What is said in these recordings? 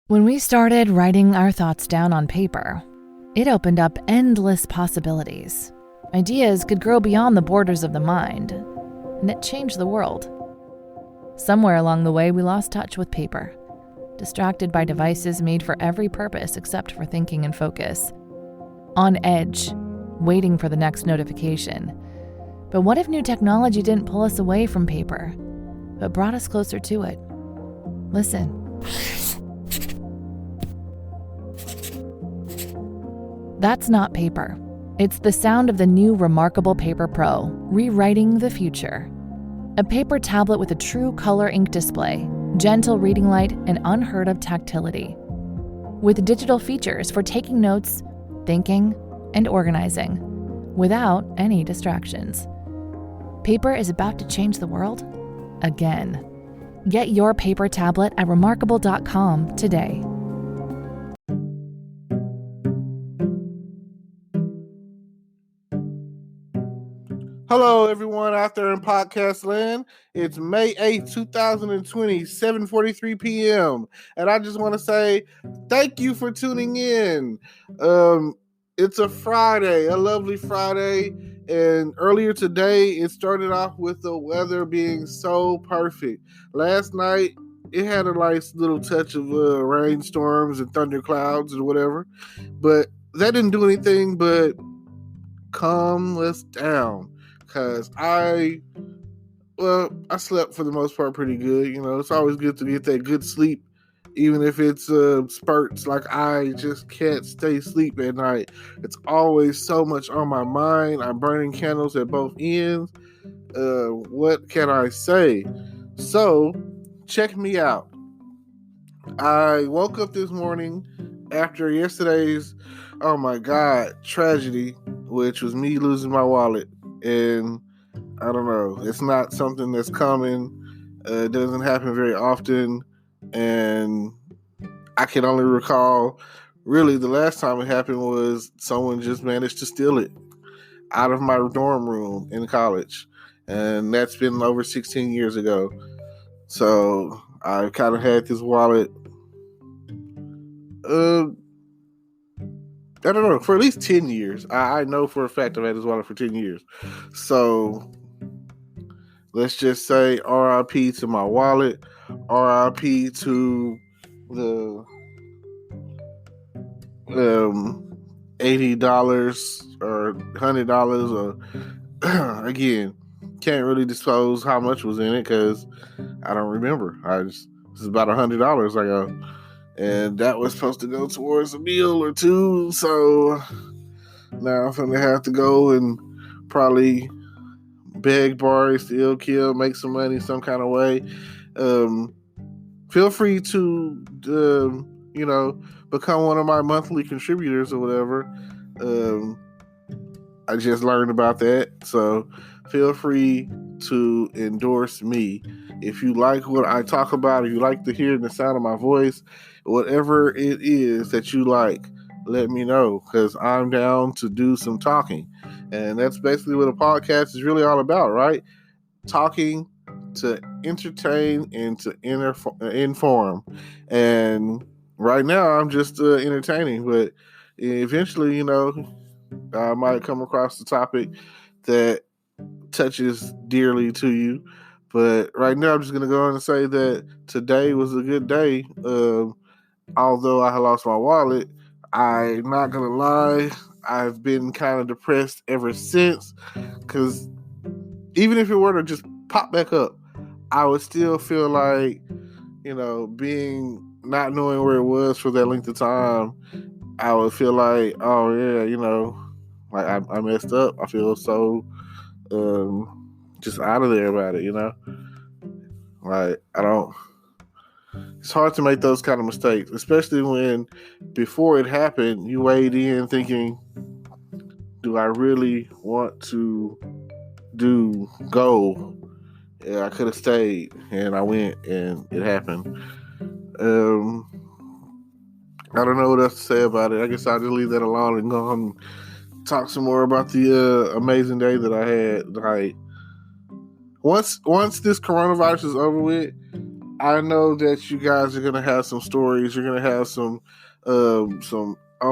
When we started writing our thoughts down on paper, it opened up endless possibilities. Ideas could grow beyond the borders of the mind, and it changed the world. Somewhere along the way, we lost touch with paper, distracted by devices made for every purpose except for thinking and focus. On edge, waiting for the next notification. But what if new technology didn't pull us away from paper, but brought us closer to it? Listen. That's not paper. It's the sound of the new Remarkable Paper Pro, rewriting the future. A paper tablet with a true color ink display, gentle reading light, and unheard of tactility. With digital features for taking notes, thinking, and organizing, without any distractions. Paper is about to change the world again. Get your paper tablet at remarkable.com today. Hello, everyone out there in podcast land. It's May 8th, 2020, 7:43 p.m. And I just want to say thank you for tuning in. It's a Friday, a lovely Friday. And earlier today, it started off with the weather being so perfect. Last night, it had a nice little touch of rainstorms and thunderclouds and whatever. But that didn't do anything but calm us down. Because I slept for the most part pretty good. You know, it's always good to get that good sleep, even if it's spurts. Like, I just can't stay asleep at night. It's always so much on my mind. I'm burning candles at both ends. What can I say? So, check me out. I woke up this morning after yesterday's, oh my God, tragedy, which was me losing my wallet. And I don't know, it's not something that's common. It doesn't happen very often. And I can only recall, really, the last time it happened was someone just managed to steal it out of my dorm room in college. And that's been over 16 years ago. So I kind of had this wallet, I don't know, for at least 10 years. I know for a fact I've had this wallet for 10 years. So let's just say RIP to my wallet, RIP to the $80 or $100 or again, can't really disclose how much was in it because I don't remember. This is about $100 ago. And that was supposed to go towards a meal or two. So now I'm going to have to go and probably beg, borrow, steal, kill, make some money some kind of way. Feel free to, become one of my monthly contributors or whatever. I just learned about that. So feel free to endorse me. If you like what I talk about, if you like to hear the sound of my voice, whatever it is that you like, let me know, because I'm down to do some talking. And that's basically what a podcast is really all about, right? Talking to entertain and to inform. And right now, I'm just entertaining, but eventually, I might come across the topic that touches dearly to you. But right now, I'm just going to go on and say that today was a good day. Although I had lost my wallet, I'm not going to lie, I've been kind of depressed ever since. Because even if it were to just pop back up, I would still feel like, not knowing where it was for that length of time, I would feel like, oh yeah, like I messed up. I feel so just out of there about it, Like, it's hard to make those kind of mistakes, especially when before it happened, you weighed in thinking, do I really want to go? Yeah, I could have stayed, and I went, and it happened. I don't know what else to say about it. I guess I'll just leave that alone and go on and talk some more about the amazing day that I had. Like, once this coronavirus is over with, I know that you guys are gonna have some stories. You're gonna have some oh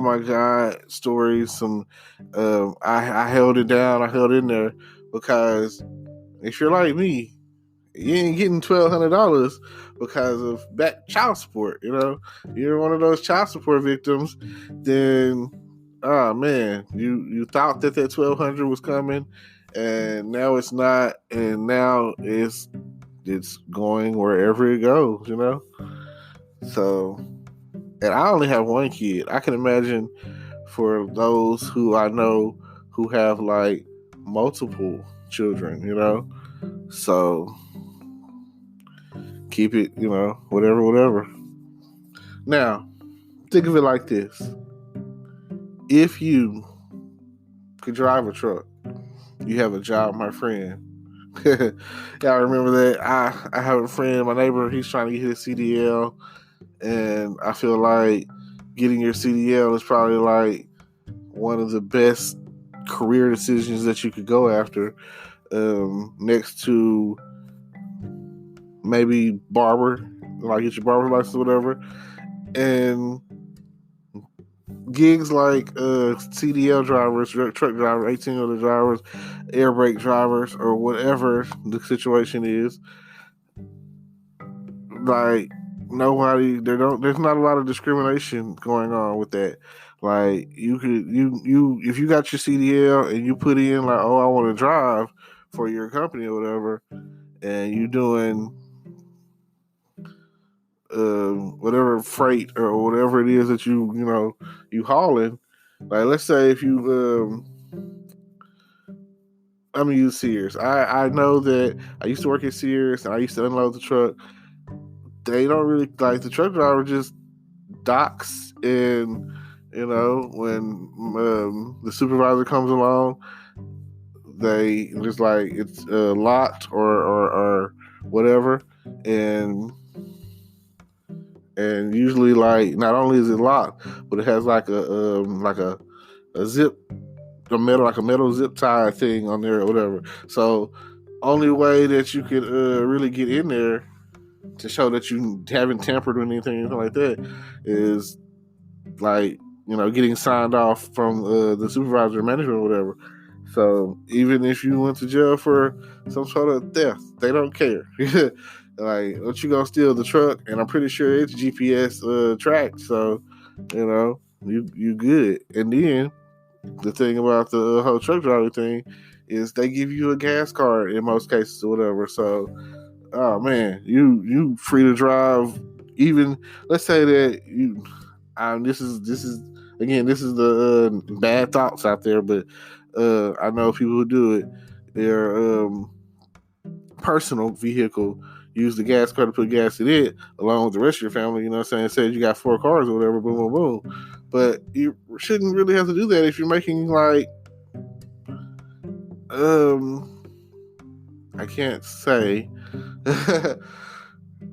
my god stories. Some I held it down. I held in there because if you're like me, you ain't getting $1,200 because of back child support. You know, you're one of those child support victims. Then, oh man, you thought that 1,200 was coming, and now it's not, and now it's going wherever it goes. You know, so. And I only have one kid. I can imagine for those who I know who have like multiple children. You know, so keep it, whatever. Now, think of it like this. If you could drive a truck, you have a job, my friend. Y'all remember that? I have a friend, my neighbor, he's trying to get his CDL, and I feel like getting your CDL is probably like one of the best career decisions that you could go after, next to maybe barber, like get your barber license or whatever, and gigs like CDL drivers, truck drivers, 18-wheeler drivers, air brake drivers, or whatever the situation is. Like there's not a lot of discrimination going on with that. Like you if you got your CDL and you put in like, oh, I want to drive for your company or whatever, and you doing whatever freight or whatever it is that you hauling. Like, let's say if you I'm gonna use Sears. I know that I used to work at Sears and I used to unload the truck. They don't really, like, the truck driver just docks, and when the supervisor comes along, they just like it's locked or whatever, and usually, like, not only is it locked, but it has like a zip, a metal zip tie thing on there or whatever. So only way that you could really get in there to show that you haven't tampered with anything like that is like getting signed off from the supervisor or manager or whatever. So even if you went to jail for some sort of theft, they don't care. Like, what you gonna steal the truck? And I'm pretty sure it's GPS tracked, so you good. And then the thing about the whole truck driver thing is they give you a gas card in most cases or whatever. So, oh man, you free to drive. Even, let's say that you. This is the bad thoughts out there, but I know people who do it. Their personal vehicle, use the gas card to put gas in it, along with the rest of your family. You know what I'm saying? Say you got 4 cars or whatever, boom, boom, boom. But you shouldn't really have to do that if you're making like, I can't say.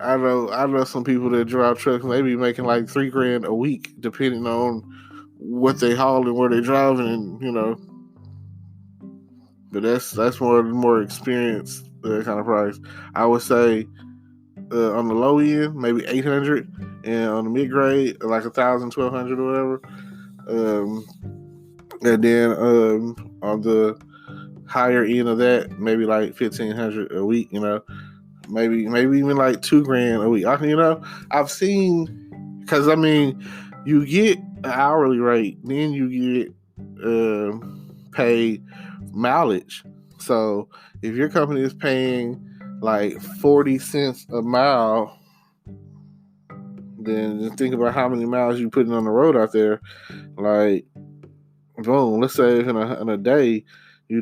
I know some people that drive trucks, maybe making like $3,000 a week, depending on what they haul and where they driving, and But that's more experienced kind of price. I would say on the low end, maybe 800, and on the mid grade, like 1,000, 1,200 or whatever. And then on the higher end of that, maybe like 1,500 a week. Maybe even like $2,000 a week. I've seen, because you get an hourly rate, then you get paid mileage. So if your company is paying like 40 cents a mile, then just think about how many miles you're putting on the road out there. Like, boom, let's say in a day you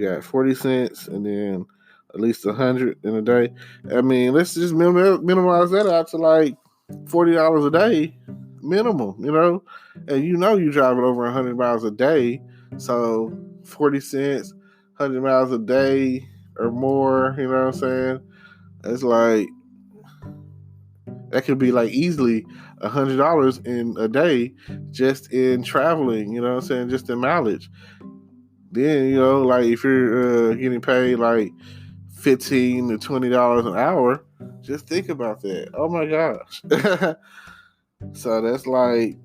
got 40 cents and then at least 100 in a day. Let's just minimize that out to like $40 a day minimum, and you're driving over 100 miles a day. So 40 cents, 100 miles a day or more, you know what I'm saying? It's like, that could be like easily $100 in a day just in traveling, you know what I'm saying? Just in mileage. Then, like if you're getting paid like $15 to $20 an hour. Just think about that. Oh my gosh. So that's like,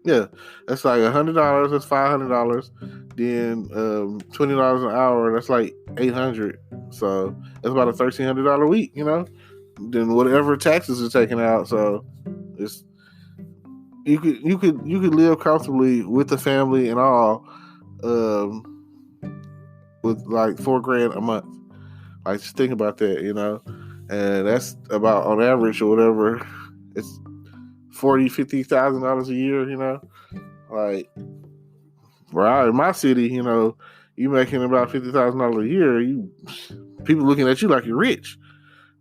yeah, that's like $100. That's $500. Then $20 an hour. That's like $800. So that's about a $1,300 a week. Then whatever taxes are taken out. So it's you could live comfortably with the family and all, with like $4,000 a month. Like, just think about that, and that's about, on average or whatever, it's $40,000-$50,000 a year. Like, right in my city, you making about $50,000 a year. People looking at you like you're rich.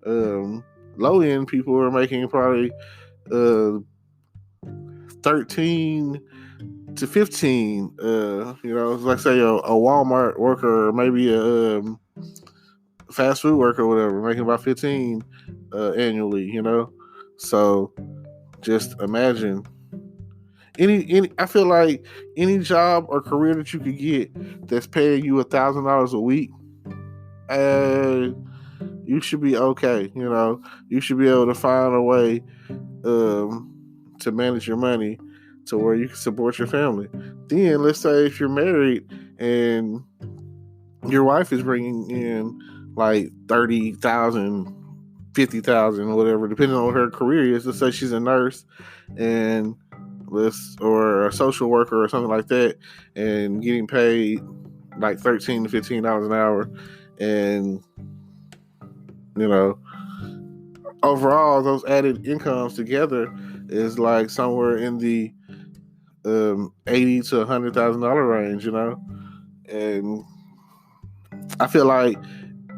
Low end people are making probably 13 to 15. Like say a Walmart worker, or maybe a fast food worker or whatever, making about 15 annually. So just imagine any. I feel like any job or career that you could get that's paying you $1,000 a week, you should be okay. You should be able to find a way to manage your money to where you can support your family. Then let's say if you're married and your wife is bringing in like 30,000, 50,000, whatever, depending on what her career is. Let's say she's a nurse and or a social worker or something like that, and getting paid like $13 to $15 an hour, and overall those added incomes together is like somewhere in the $80,000 to $100,000 range, and I feel like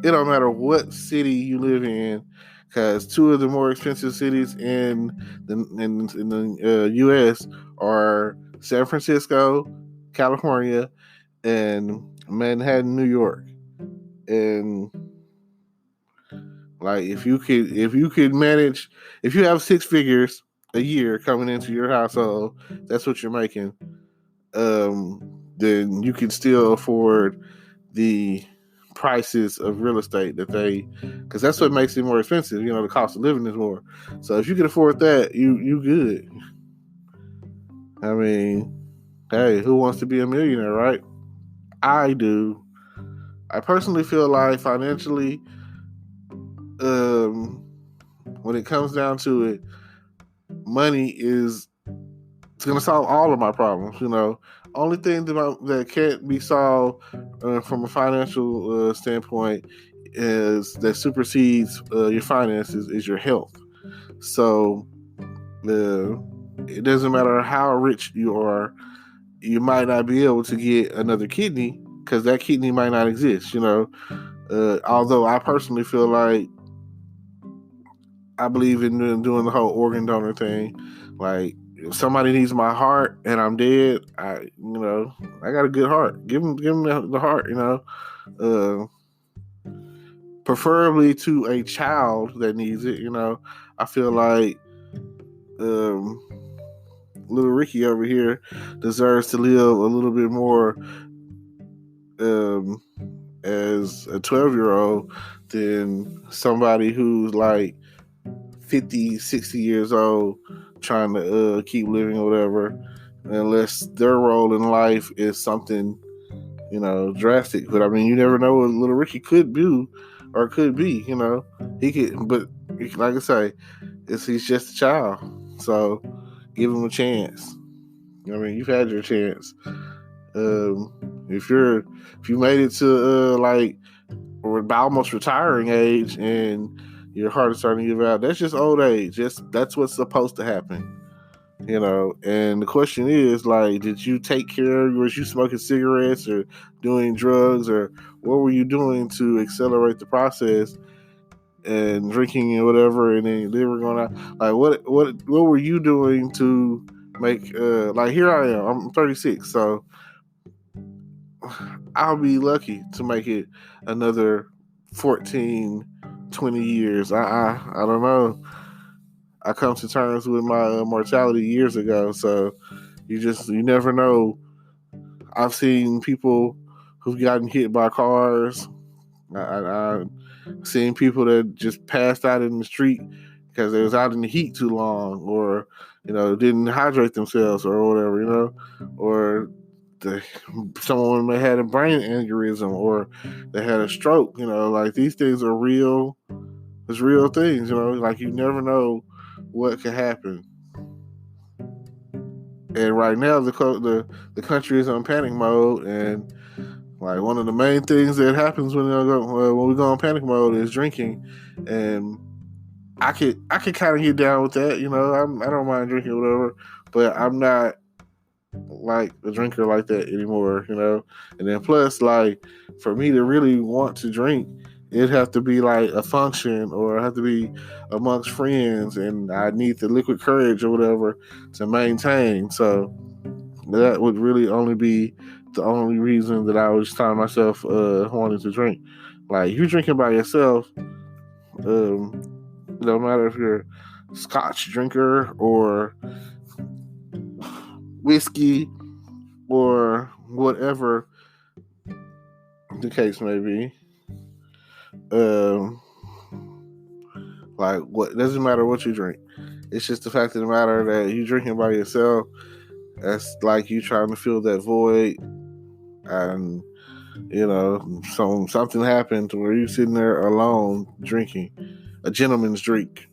it don't matter what city you live in, because two of the more expensive cities in the U.S. are San Francisco, California, and Manhattan, New York. And like, if you could manage, if you have six figures a year coming into your household, that's what you're making. Then you can still afford the prices of real estate because that's what makes it more expensive. The cost of living is more. So if you can afford that, you good. I mean, hey, who wants to be a millionaire, right? I do. I personally feel like financially, when it comes down to it, money is going to solve all of my problems. Only thing that can't be solved from a financial standpoint that supersedes your finances is your health. So it doesn't matter how rich you are, you might not be able to get another kidney because that kidney might not exist. Although I personally feel like I believe in doing the whole organ donor thing. Like, if somebody needs my heart and I'm dead, I got a good heart. Give them the heart. Preferably to a child that needs it. I feel like little Ricky over here deserves to live a little bit more as a 12-year-old than somebody who's like 50, 60 years old trying to keep living or whatever, unless their role in life is something, drastic. But I mean, you never know what little Ricky could do or could be, he could, but like I say, he's just a child. So give him a chance. I mean, you've had your chance. If you made it to like almost retiring age and your heart is starting to give out, that's just old age. That's what's supposed to happen. And the question is, like, did you take care? Was you smoking cigarettes or doing drugs, or what were you doing to accelerate the process, and drinking and whatever, and then your liver going out? Like, what were you doing to make? Like, here I am. I'm 36, so I'll be lucky to make it another 14, 20 years. I don't know. I come to terms with my mortality years ago, so you never know. I've seen people who've gotten hit by cars I seen people that just passed out in the street because they was out in the heat too long, or didn't hydrate themselves, or whatever, or someone may had a brain aneurysm, or they had a stroke. Like these things are real. It's real things. Like you never know what could happen. And right now, the country is on panic mode, and like one of the main things that happens when we go on panic mode is drinking, and I could kind of get down with that. I don't mind drinking or whatever, but I'm not like a drinker like that anymore. And then plus, like for me to really want to drink, it'd have to be like a function, or it have to be amongst friends, and I need the liquid courage or whatever to maintain. So that would really only be the only reason that I was telling myself wanting to drink. Like you drinking by yourself, no matter if you're a Scotch drinker or whiskey or whatever the case may be. Like what doesn't matter what you drink. It's just the fact of the matter that you drinking by yourself. That's like you trying to fill that void, and something happened to where you sitting there alone drinking a gentleman's drink.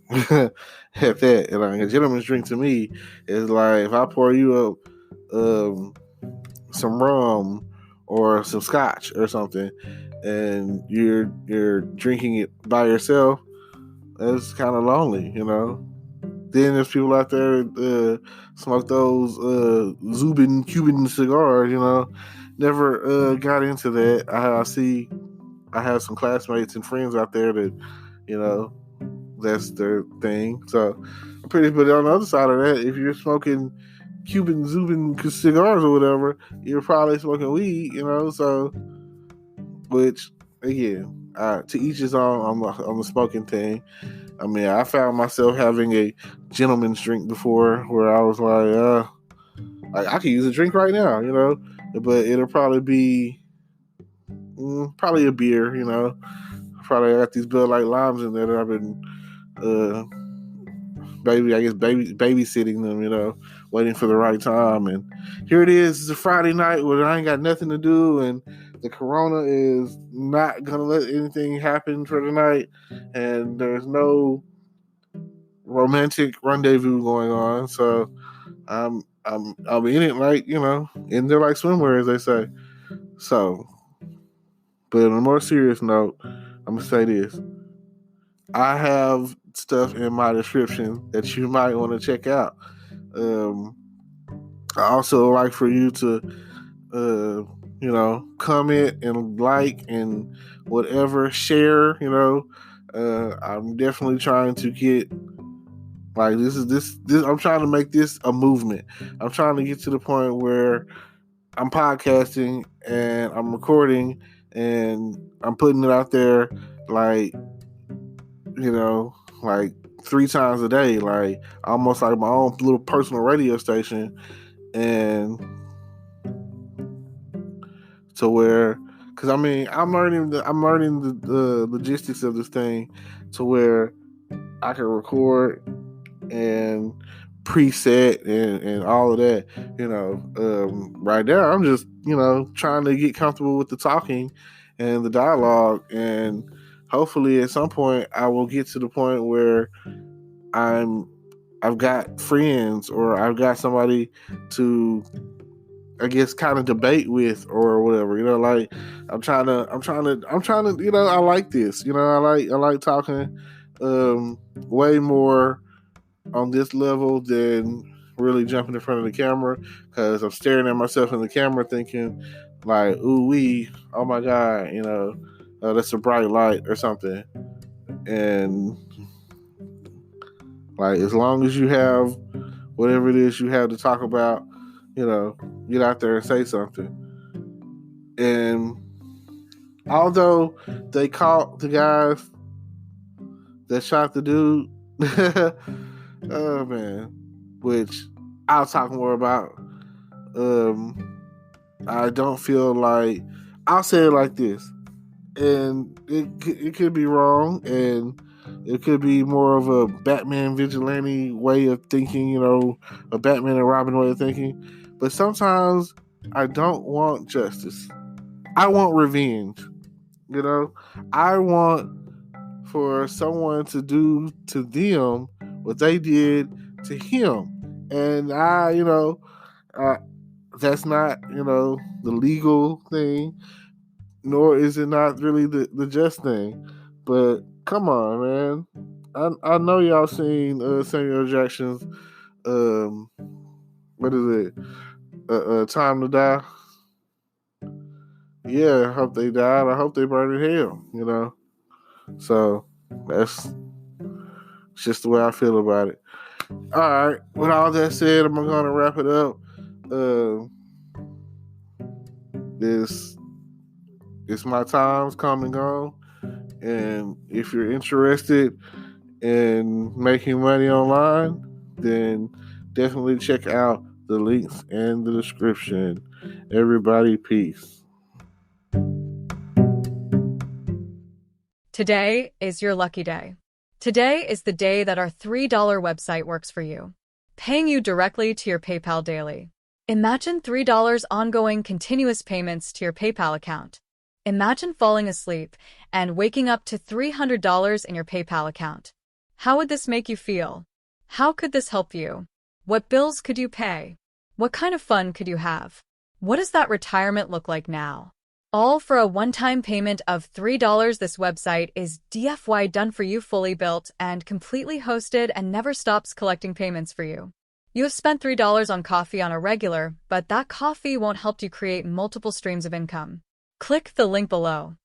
At that, and like a gentleman's drink to me is like if I pour you up some rum or some scotch or something, and you're drinking it by yourself. That's kind of lonely. Then there's people out there smoke those Zubin Cuban cigars. Never got into that. I have some classmates and friends out there that that's their thing. So I'm pretty. But on the other side of that, if you're smoking Cuban Zubin cigars or whatever, you're probably smoking weed. So which again, to each his own on the smoking thing. I mean, I found myself having a gentleman's drink before where I was like I could use a drink right now, but it'll probably be probably a beer, Probably got these Bud Light Limes in there that I've been babysitting them, waiting for the right time. And here it is. It's a Friday night where I ain't got nothing to do, and the corona is not gonna let anything happen for the night, and there's no romantic rendezvous going on. So I'm in it like in there like swimwear, as they say. So, but on a more serious note, I'm gonna say this: I have stuff in my description that you might want to check out. I also like for you to, comment and like and whatever, share. I'm definitely trying to get like this. I'm trying to make this a movement. I'm trying to get to the point where I'm podcasting and I'm recording and I'm putting it out there like 3 times a day, like almost like my own little personal radio station. And to where, because I mean, I'm learning the logistics of this thing to where I can record and preset and all of that. Right now I'm just trying to get comfortable with the talking and the dialogue, and hopefully at some point I will get to the point where I've got friends, or I've got somebody to, I guess, kind of debate with or whatever. Like I'm trying to, I like this. I like talking way more on this level than really jumping in front of the camera, because I'm staring at myself in the camera thinking like, ooh wee, oh my god, that's a bright light or something. And like, as long as you have whatever it is you have to talk about, get out there and say something. And although they caught the guys that shot the dude, oh man, which I'll talk more about. I don't feel like, I'll say it like this, and it could be wrong, and it could be more of a Batman vigilante way of thinking, you know, a Batman and Robin way of thinking. But sometimes I don't want justice. I want revenge. You know, I want for someone to do to them what they did to him. And that's not, the legal thing, nor is it not really the just thing. But come on, man. I know y'all seen Samuel Jackson's um what is it? Time to Die. Yeah, I hope they died. I hope they burned in hell, So that's just the way I feel about it. All right. With all that said, I'm gonna wrap it up. This my time's come and gone, and if you're interested in making money online, then definitely check out the links in the description. Everybody, peace. Today is your lucky day. Today is the day that our $3 website works for you, paying you directly to your PayPal daily. Imagine $3 ongoing continuous payments to your PayPal account. Imagine falling asleep and waking up to $300 in your PayPal account. How would this make you feel? How could this help you? What bills could you pay? What kind of fun could you have? What does that retirement look like now? All for a one-time payment of $3. This website is DFY done for you, fully built and completely hosted, and never stops collecting payments for you. You have spent $3 on coffee on a regular, but that coffee won't help you create multiple streams of income. Click the link below.